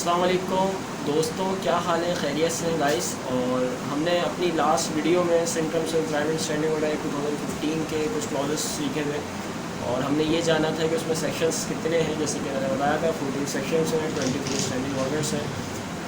अस्सलाम वालेकुम दोस्तों, क्या हाल है? खैरियत से हैं गाइस। और हमने अपनी लास्ट वीडियो में symptoms of employment standing order 2015 के कुछ क्लॉजेस सीखे थे और हमने ये जाना था कि उसमें सेक्शंस कितने हैं। जैसे कि मैंने बताया था 14 सेक्शंस हैं, 23 स्टैंडिंग ऑर्डर्स हैं।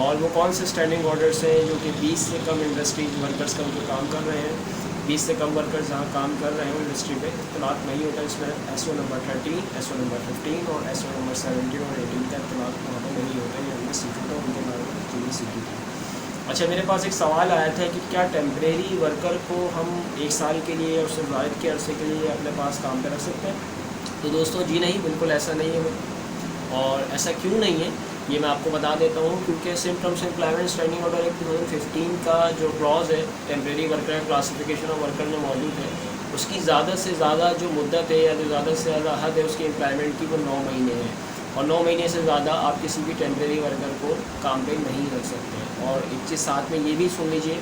और वो कौन से स्टैंडिंग ऑर्डर्स हैं जो कि 20 से कम इंडस्ट्रीज वर्कर्स का जो काम कर रहे हैं, 20 से कम वर्कर्स जहाँ काम कर रहे हैं इंडस्ट्री पे इख्तलाफ नहीं होता। इसमें SO नंबर 13, SO नंबर 15 और SO नंबर 17 और 18 का इख्तलाफ वहाँ पर नहीं होता। ये हमने सीखा था, उनके बारे में चीज़ें सीखी थी। अच्छा, मेरे पास एक सवाल आया था कि क्या टेम्परेरी वर्कर को हम 1 साल के लिए और उससे ज़ायद के अरसे के लिए अपने पास काम पर रख सकते हैं? तो दोस्तों जी नहीं, बिल्कुल ऐसा नहीं है। और ऐसा क्यों नहीं है ये मैं आपको बता देता हूँ। क्योंकि सिम्टम्स एम्प्लॉयमेंट स्टैंडिंग ऑर्डर 2015 का जो क्लॉज है temporary worker classification of worker में मौजूद है, उसकी ज़्यादा से ज़्यादा जो मुद्दत है या जो ज़्यादा से ज़्यादा हद है उसकी एम्प्लॉयमेंट की, वो 9 महीने है। और 9 महीने से ज़्यादा आप किसी भी टेम्परेरी वर्कर को काम पे नहीं रख सकते हैं। और एक चीज़ साथ में ये भी सुन लीजिए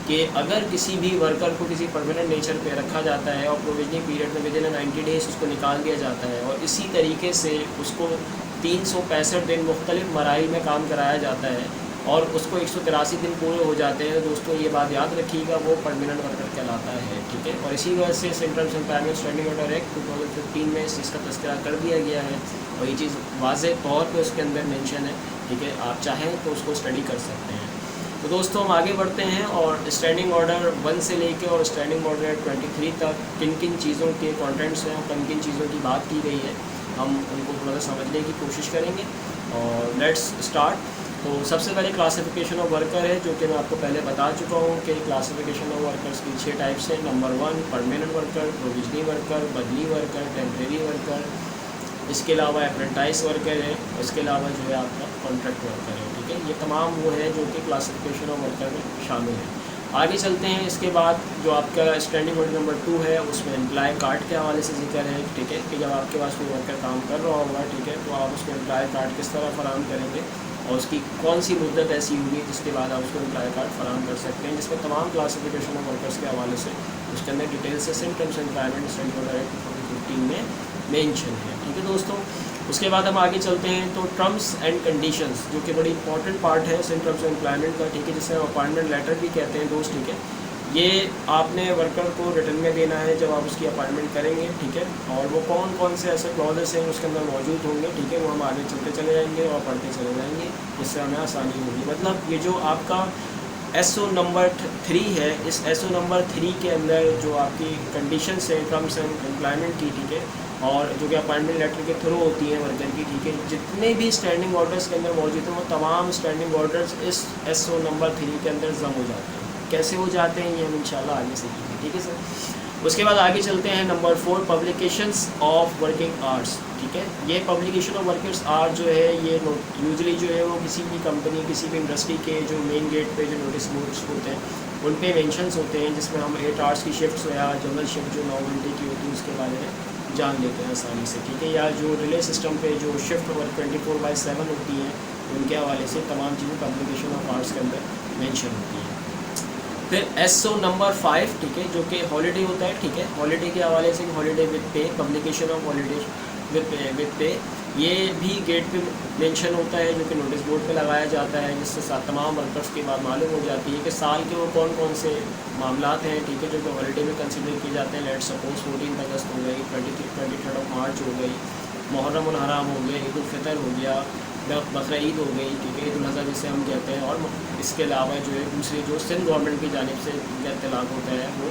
कि अगर किसी भी वर्कर को किसी परमानेंट नेचर पे रखा जाता है और प्रोविजनिंग पीरियड में विदिन 90 डेज़ उसको निकाल दिया जाता है और इसी तरीके से उसको 365 दिन मुख्तलिफ मराइल में काम कराया जाता है और उसको 183 दिन पूरे हो जाते हैं, तो दोस्तों ये बात याद रखिएगा, वो परमानेंट वर्कर कहलाता है। ठीक है। और इसी वजह से symptoms employment standing order act 2015 में इस चीज़ का तज़किरा कर दिया गया है और ये चीज़ वाज़ेह तौर पर उसके अंदर मेंशन है। ठीक है, आप चाहें तो उसको स्टडी कर सकते हैं। तो दोस्तों हम आगे बढ़ते हैं और स्टैंडिंग ऑर्डर 1 से लेके और स्टैंडिंग ऑर्डर 23 तक किन किन चीज़ों के कंटेंट्स हैं और किन किन चीज़ों की बात की गई है, हम उनको थोड़ा सा समझने की कोशिश करेंगे। और लेट्स स्टार्ट। तो सबसे पहले क्लासिफिकेशन ऑफ वर्कर है, जो कि मैं आपको पहले बता चुका हूँ कि क्लासिफिकेशन ऑफ वर्कर्स की 6 टाइप्स हैं। Number 1 permanent worker, provisional worker, बदली वर्कर, टेम्परेरी वर्कर, इसके अलावा अप्रेंटाइज वर्कर है, इसके अलावा जो है आपका कॉन्ट्रैक्ट वर्कर है। ठीक है, ये तमाम वो है जो कि क्लासिफिकेशन ऑफ वर्कर में शामिल है। आगे चलते हैं। इसके बाद जो आपका स्टैंडिंग ऑर्डर नंबर 2 है, उसमें एम्प्लॉय कार्ड के हवाले से जिक्र है। ठीक है, कि जब आपके पास कोई वर्कर काम कर रहा होगा, ठीक है, तो आप उसको एम्प्लॉय कार्ड किस तरह फराहम करेंगे और उसकी कौन सी मुद्दत ऐसी होगी जिसके बाद आप उसको एम्प्लॉय कार्ड फराहम कर सकते हैं, जिसमें तमाम क्लासिफिकेशन ऑफ वर्कर्स के हवाले से उसके अंदर डिटेल से symptoms employment standing order act 2015 में मेंशन है। ठीक है दोस्तों, उसके बाद हम आगे चलते हैं तो टर्म्स एंड कंडीशंस, जो कि बड़ी इंपॉर्टेंट पार्ट है सिम्टम्स एम्प्लॉयमेंट का। ठीक है, जिसे हम अपॉइंटमेंट लेटर भी कहते हैं दोस्त। ठीक है, ये आपने वर्कर को रिटर्न में देना है जब आप उसकी अपॉइंटमेंट करेंगे। ठीक है, और वो कौन कौन से ऐसे क्लॉजेस हैं उसके अंदर मौजूद होंगे, ठीक है, वो हम आगे चलते चले जाएंगे और पढ़ते चले जाएंगे, जिससे हमें आसानी होगी। मतलब ये जो आपका SO नंबर 3 है, इस SO नंबर 3 के अंदर जो आपकी कंडीशंस हैं टर्म्स एंड एम्प्लॉयमेंट की, ठीक है, और जो कि अपॉइंटमेंट लेटर के थ्रू होती हैं वर्कर की, ठीक है, जितने भी स्टैंडिंग ऑर्डर्स के अंदर मौजूद हैं वो तमाम स्टैंडिंग ऑर्डर्स इस SO नंबर 3 के अंदर जम हो जाते हैं। कैसे हो जाते हैं ये हम इंशाल्लाह आगे सीखेंगे। ठीक है सर। उसके बाद आगे चलते हैं number 4 publications of working hours. ठीक है, ये पब्लिकेशन ऑफ वर्कर्स आवर जो है ये यूजली जो है वो किसी भी कंपनी, किसी भी इंडस्ट्री के जो मेन गेट पे जो नोटिस बोर्ड्स होते हैं उन पे मेंशंस होते हैं, जिसमें हम 8 आवर्स की शिफ्ट्स या जनरल शिफ्ट जो 9 घंटे की होती है उसके बारे में जान लेते हैं आसानी से। ठीक है, या जो रिले सिस्टम पे जो शिफ्ट वर्क 24/7 होती हैं उनके हवाले से तमाम चीज़ें पब्लिकेशन ऑफ आवर्स के अंदर मेंशन होती हैं। फिर SO नंबर 5, ठीक है, जो कि हॉलीडे होता है। ठीक है, हॉलीडे के हवाले से हॉलीडे विद पे, पब्लिकेशन ऑफ हॉलीडे विद पे, ये भी गेट पे मेंशन होता है, जो कि नोटिस बोर्ड पे लगाया जाता है, जिससे तमाम वर्कर्स के बाद मालूम हो जाती है कि साल के वो कौन कौन से मामलात हैं, ठीक है, जो कि हॉलीडे में कंसिडर किए जाते हैं। लेट सपोज 14 अगस्त हो गई, 23rd मार्च हो गई, मुहर्रम उल हराम हो गया, ईद उल फितर हो गया, बकरा ईद हो गई, ठीक है, ईद उल अज़हा जिसे हम कहते हैं। और इसके अलावा जो है दूसरी जो सिंध गवर्नमेंट की जानिब से इत्तलाक होता है वो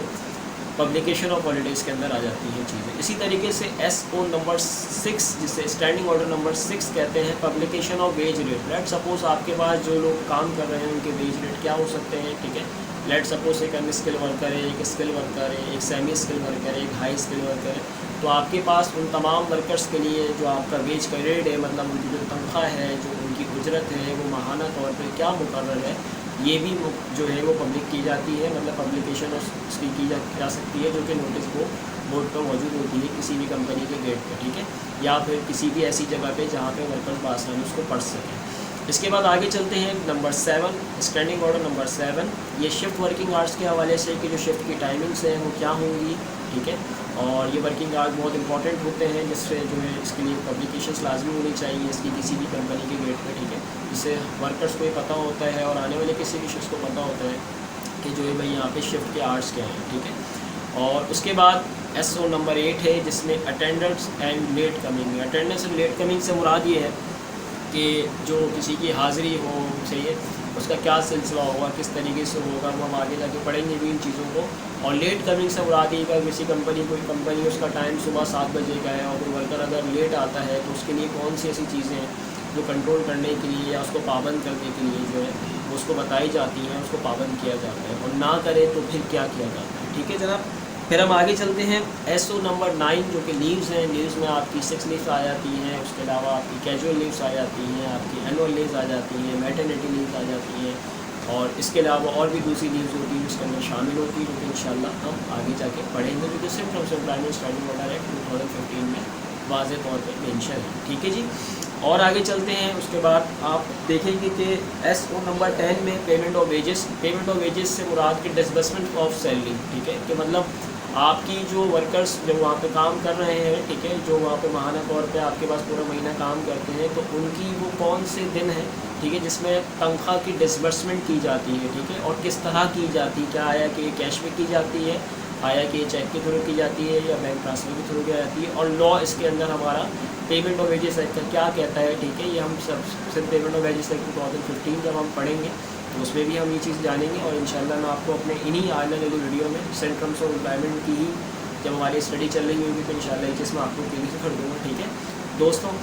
पब्लिकेशन ऑफ हॉलीडेज़ के अंदर आ जाती है चीज़ें। इसी तरीके से SO नंबर 6, जिसे स्टैंडिंग ऑर्डर नंबर 6 कहते हैं, publication of wage rate. Let suppose आपके पास जो लोग काम कर रहे हैं उनके वेज रेट क्या हो सकते हैं। ठीक है, लेट सपोज एक अनस्किल वर्कर है, एक स्किल वर्कर है, एक सेमी स्किल वर्कर है, एक हाई स्किल वर्कर है, तो आपके पास उन तमाम वर्कर्स के लिए जो आपका वेज का रेट है, मतलब उनकी जो तनख्वाह है, जो उनकी उजरत है, वो माहाना तौर पर क्या मुकर्रर है, ये भी जो है वो पब्लिक की जाती है, मतलब पब्लिकेशन उसकी की जा सकती है, जो कि नोटिस बोर्ड पर मौजूद होती है किसी भी कंपनी के गेट पर। ठीक है, या फिर किसी भी ऐसी जगह पे जहाँ पे वर्कर्स बआसानी उसको पढ़ सकें। इसके बाद आगे चलते हैं नंबर 7, स्टैंडिंग ऑर्डर नंबर 7, ये शिफ्ट वर्किंग आवर्स के हवाले से कि जो शिफ्ट की टाइमिंग्स हैं वो क्या होंगी। ठीक है। और ये वर्किंग आवर्स बहुत इंपॉर्टेंट होते हैं, जिससे जो है इसके लिए पब्लिकेशंस लाजमी होनी चाहिए इसकी किसी भी कंपनी के गेट पे, ठीक है, जिससे वर्कर्स को ये पता होता है और आने वाले किसी भी शख्स को पता होता है कि जो है भाई यहाँ पे शिफ्ट के आवर्स क्या हैं, ठीक है। और उसके बाद SO नंबर 8 है, जिसमें attendance and let coming. Attendance and let coming से मुराद ये है कि जो किसी की हाज़िरी हो चाहिए उसका क्या सिलसिला होगा, किस तरीके से होगा, वो हम आगे जाके पढ़ेंगे भी इन चीज़ों को। और लेट कमिंग से मुराद ये का किसी कोई कंपनी उसका टाइम सुबह 7 बजे का है और कोई वर्कर अगर लेट आता है तो उसके लिए कौन सी ऐसी चीज़ें हैं जो कंट्रोल करने के लिए या उसको पाबंद करने के लिए जो है वो उसको बताई जाती हैं, उसको पाबंद किया जाता है, और ना करे तो फिर क्या किया जाता है, ठीक है जनाब। फिर हम आगे चलते हैं SO नंबर 9, जो कि लीव्स हैं। लीव्स में आपकी 6 लीव्स आ जाती हैं, उसके अलावा आपकी कैजुअल लीव्स आ जाती हैं, आपकी एनुअल लीव्स आ जाती हैं, मैटरनिटी लीव्स आ जाती हैं, और इसके अलावा और भी दूसरी लीव्स होती हैं उसके अंदर शामिल होती है, जो कि इंशाल्लाह हम आगे जाके पढ़ेंगे, जो कि सिर्फ terms of employment standing order act 2015 में वाज़े तौर पर मेंशन है, ठीक है जी। और आगे चलते हैं, उसके बाद आप देखेंगे कि SO नंबर 10 में payment of wages. Payment of wages से मुराद की डिसबर्समेंट ऑफ सैलरी, ठीक है, कि मतलब आपकी जो वर्कर्स जो वहाँ पे काम कर रहे हैं, ठीक है, जो वहाँ पे माहाना तौर पे आपके पास पूरा महीना काम करते हैं, तो उनकी वो कौन से दिन हैं, ठीक है, जिसमें तनख्वाह की डिसबर्समेंट की जाती है, ठीक है, और किस तरह की जाती है, क्या आया कि कैश में की जाती है, आया कि चेक के थ्रू की जाती है या बैंक ट्रांसफ़र के थ्रू की जाती है, और लॉ इसके अंदर हमारा पेमेंट ऑफ वेजेस एक्ट का क्या कहता है, ठीक है। ये हम सब सिर्फ पेमेंट ऑफ वेजेस एक्ट 2015 जब हम पढ़ेंगे तो उसमें भी हम ये चीज़ जानेंगे, और इंशाल्लाह मैं आपको अपने इन्हीं आने वाली वीडियो में सेंट्रल टर्म्स ऑफ एम्प्लॉयमेंट की ही जब हमारी स्टडी चल रही होगी तो इंशाल्लाह ये चीज़ मैं आपको क्लियर से कर दूँगा, ठीक है दोस्तों।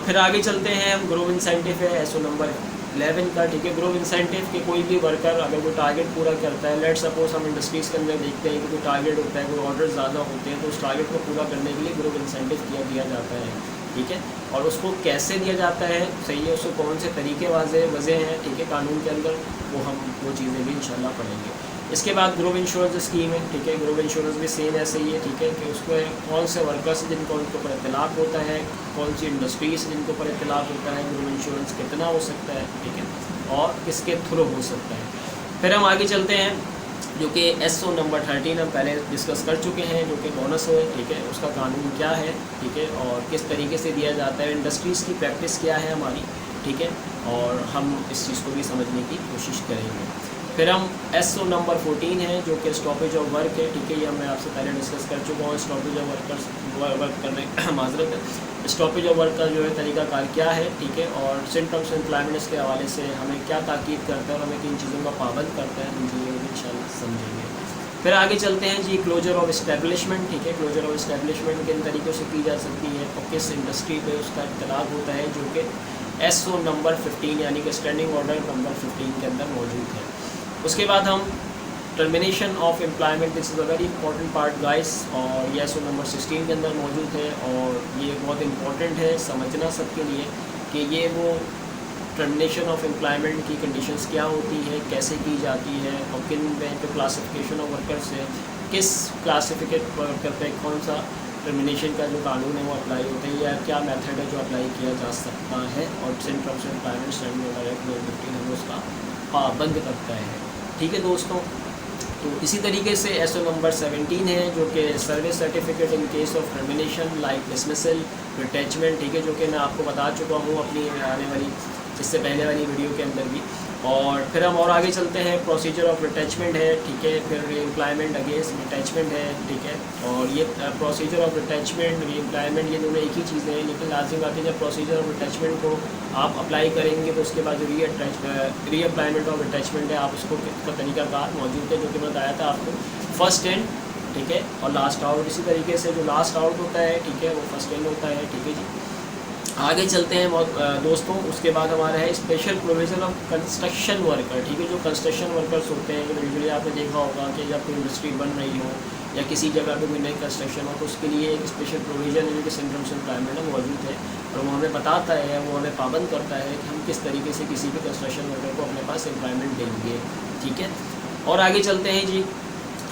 फिर आगे चलते हैं हम, ग्रोव इंसेंटिव है SO नंबर 11 का, ठीक है। ग्रोव इंसेंटिव के कोई भी वर्कर अगर कोई टारगेट पूरा करता है, लेट सपोज हम इंडस्ट्रीज़ के अंदर देखते हैं कि कोई टारगेट होता है, कोई ऑर्डर ज़्यादा होते हैं, तो उस टारगेट को पूरा करने के लिए ग्रोव इंसेंटिव दिया जाता है, ठीक है। और उसको कैसे दिया जाता है, सही है, उसको कौन से तरीके वजह हैं, ठीक है, कानून के अंदर, वो हम वो चीज़ें भी इंशाल्लाह पढ़ेंगे। इसके बाद ग्रोव इंश्योरेंस स्कीम है, ठीक है। ग्रोव इंश्योरेंस भी सेम ऐसे ही है, ठीक है, कि उसमें कौन से वर्कर्स जिनको उनके ऊपर इतलाक़ होता है, कौन सी इंडस्ट्रीज़ जिनके ऊपर इतलाक़ होता है, ग्रोव इंश्योरेंस कितना हो सकता है, ठीक है, और किसके थ्रू हो सकता है। फिर हम आगे चलते हैं, जो कि SO नंबर 13 हम पहले डिस्कस कर चुके हैं, जो कि बोनस है, ठीक है, उसका कानून क्या है, ठीक है, और किस तरीके से दिया जाता है, इंडस्ट्रीज़ की प्रैक्टिस क्या है हमारी, ठीक है, और हम इस चीज़ को भी समझने की कोशिश करेंगे। फिर हम SO नंबर 14 है, जो कि स्टॉपेज ऑफ वर्क है, ठीक है, ये मैं आपसे पहले डिस्कस कर चुका हूँ। स्टॉपेज ऑफ वर्क करने माजरत है, स्टॉपेज ऑफ वर्क का जो है तरीक़ाकार क्या है, ठीक है, और सेंट्रल टर्म्स ऑफ एम्प्लॉयमेंट के हवाले से हमें क्या ताकीद करता है और हमें किन चीज़ों का पाबंद करता है, इन चीज़ों को इंशाल्लाह समझेंगे। फिर आगे चलते हैं जी, क्लोजर ऑफ इस्टेब्लिशमेंट, ठीक है। क्लोजर ऑफ इस्टेब्लिशमेंट किन तरीक़ों से की जा सकती है और किस इंडस्ट्री पे उसका इतलाक़ होता है, जो कि SO नंबर 15 यानी कि स्टैंडिंग ऑर्डर नंबर 15 के अंदर मौजूद है। उसके बाद हम termination of employment, this is a very important part guys, और ये SO नंबर 16 के अंदर मौजूद है, और ये बहुत इंपॉर्टेंट है समझना सबके लिए कि ये वो टर्मिनेशन ऑफ एम्प्लॉयमेंट की कंडीशंस क्या होती है, कैसे की जाती है, और किन जो क्लासिफिकेशन ऑफ वर्कर्स है, किस क्लासिफिकेट वर्कर पे कौन सा टर्मिनेशन का जो कानून है वो अप्लाई होता है, या क्या मेथड है जो अप्लाई किया जा सकता है, और central terms of employment standing order act 2015 हमें उसका पाबंद करता है, ठीक है दोस्तों। तो इसी तरीके से SO नंबर 17 है, जो कि service certificate in case of termination like dismissal, retrenchment, ठीक है, जो कि मैं आपको बता चुका हूँ अपनी आने वाली इससे पहले वाली वीडियो के अंदर भी। और फिर हम और आगे चलते हैं, प्रोसीजर ऑफ रिटैचमेंट है, ठीक है, फिर रीएम्प्लॉयमेंट अगेंस्ट रिटैचमेंट है, ठीक है, और ये प्रोसीजर ऑफ रिटैचमेंट रीएम्प्लॉयमेंट ये दोनों एक ही चीज़ें हैं, लेकिन लाजिम बात है जब प्रोसीजर ऑफ रिटैचमेंट को आप अप्लाई करेंगे तो उसके बाद जो रीएम्प्लॉयमेंट ऑफ रिटैचमेंट है आप उसको का तरीक़ाकार मौजूद है, जो कि मैं बताया था आपको, फर्स्ट इन, ठीक है, और लास्ट आउट। इसी तरीके से जो लास्ट आउट होता है, ठीक है, वो फर्स्ट इन होता है, ठीक है जी। आगे चलते हैं दोस्तों, उसके बाद हमारा है special provision of construction worker, ठीक है, जो कंस्ट्रक्शन वर्कर्स होते हैं, यूजुअली आपने देखा होगा कि जब कोई इंडस्ट्री बन रही हो या किसी जगह पे कोई नई कंस्ट्रक्शन हो तो उसके लिए एक स्पेशल प्रोविज़न है जो कि सेंट्रल टर्म्स ऑफ एम्प्लॉयमेंट में मौजूद है, और वो हमें बताता है, वो हमें पाबंद करता है कि हम किस तरीके से किसी भी कंस्ट्रक्शन वर्कर को अपने पास एम्प्लॉयमेंट देंगे, ठीक है। और आगे चलते हैं जी,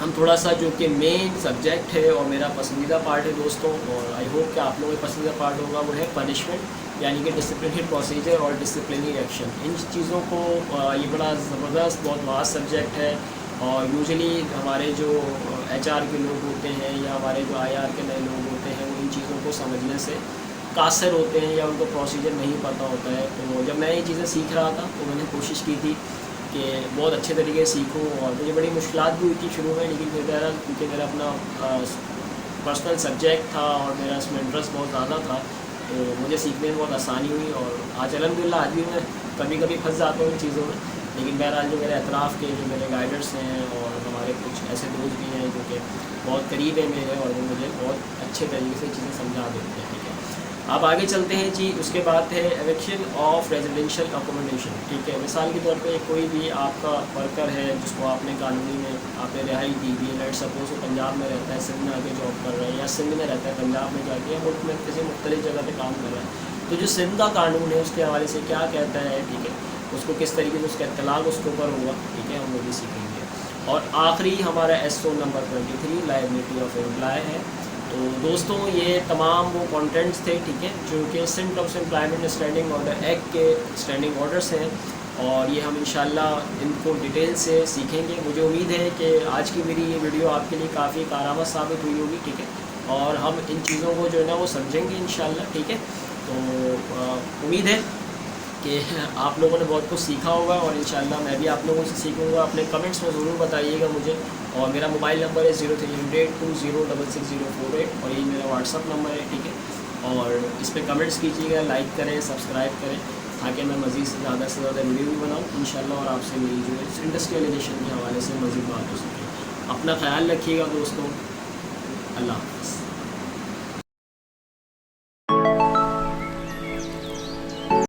हम थोड़ा सा जो कि मेन सब्जेक्ट है और मेरा पसंदीदा पार्ट है दोस्तों, और आई होप कि आप लोगों का पसंदीदा पार्ट होगा, वो है पनिशमेंट, यानी कि डिसिप्लिनरी प्रोसीजर और डिसिप्लिनरी एक्शन। इन चीज़ों को ये बड़ा ज़बरदस्त बहुत वास्ट सब्जेक्ट है, और यूजुअली हमारे जो HR के लोग होते हैं या हमारे जो IR के नए लोग होते हैं वो इन चीज़ों को समझने से कासर होते हैं या उनको प्रोसीजर नहीं पता होता है। तो जब मैं ये चीज़ें सीख रहा था तो मैंने कोशिश की थी कि बहुत अच्छे तरीके से सीखूँ, और मुझे बड़ी मुश्किलात भी हुई थी शुरू में, लेकिन फिर बहरहाल क्योंकि मेरा अपना पर्सनल सब्जेक्ट था और मेरा इसमें इंटरेस्ट बहुत ज़्यादा था तो मुझे सीखने में बहुत आसानी हुई। और आज अल्हम्दुलिल्लाह आज भी मैं कभी कभी फंस जाता हूँ इन चीज़ों में, लेकिन बहरहाल जो मेरे अतराफ़ के जो मेरे गाइडर्स हैं और हमारे कुछ ऐसे दोस्त भी हैं जो कि बहुत करीब है मेरे और वो मुझे बहुत अच्छे तरीके से चीज़ें समझा देते हैं। ठीक है, अब आगे चलते हैं जी। उसके बाद है एविक्शन ऑफ रेजिडेंशियल अकोमोडेशन। ठीक है, मिसाल के तौर पे कोई भी आपका वर्कर है जिसको आपने कानूनी में आपने रिहाई दी हुई है, लेट सपोज वो पंजाब में रहता है, सिंध में आके जॉब कर रहा है, या सिंध में रहता है पंजाब में जाके, या मुल्क में किसी मुख्तलिफ जगह पे काम कर रहा है, तो जो सिंध का कानून है उसके हवाले से क्या कहता है, ठीक है, उसको किस तरीके से उसका इत्तलाक उसके ऊपर होगा, ठीक है, हम वो भी सीखेंगे। और आखिरी हमारा SO number 23 liability of employ है। तो दोस्तों ये तमाम वो कंटेंट्स थे, ठीक है, जो कि Sindh terms of employment standing order act के स्टैंडिंग ऑर्डर्स हैं, और ये हम इंशाल्लाह इनको डिटेल से सीखेंगे। मुझे उम्मीद है कि आज की मेरी ये वीडियो आपके लिए काफ़ी कारआमद साबित हुई होगी, ठीक है, और हम इन चीज़ों को जो है ना वो समझेंगे इंशाल्लाह, ठीक है। तो उम्मीद है कि आप लोगों ने बहुत कुछ सीखा होगा और इंशाल्लाह मैं भी आप लोगों से सीखूंगा। अपने कमेंट्स में ज़रूर बताइएगा मुझे, और मेरा मोबाइल नंबर है 0300206648 और ये मेरा व्हाट्सअप नंबर है, ठीक है। और इस पर कमेंट्स कीजिएगा, लाइक करें, सब्सक्राइब करें, ताकि मैं मज़ीद से ज़्यादा वीडियो भी बनाऊँ इंशाल्लाह, और आपसे मेरी जो है इंडस्ट्रियलाइजेशन के हवाले से मज़ीद बात हो सके। अपना ख्याल रखिएगा दोस्तों, अल्लाह हाफ़िज़।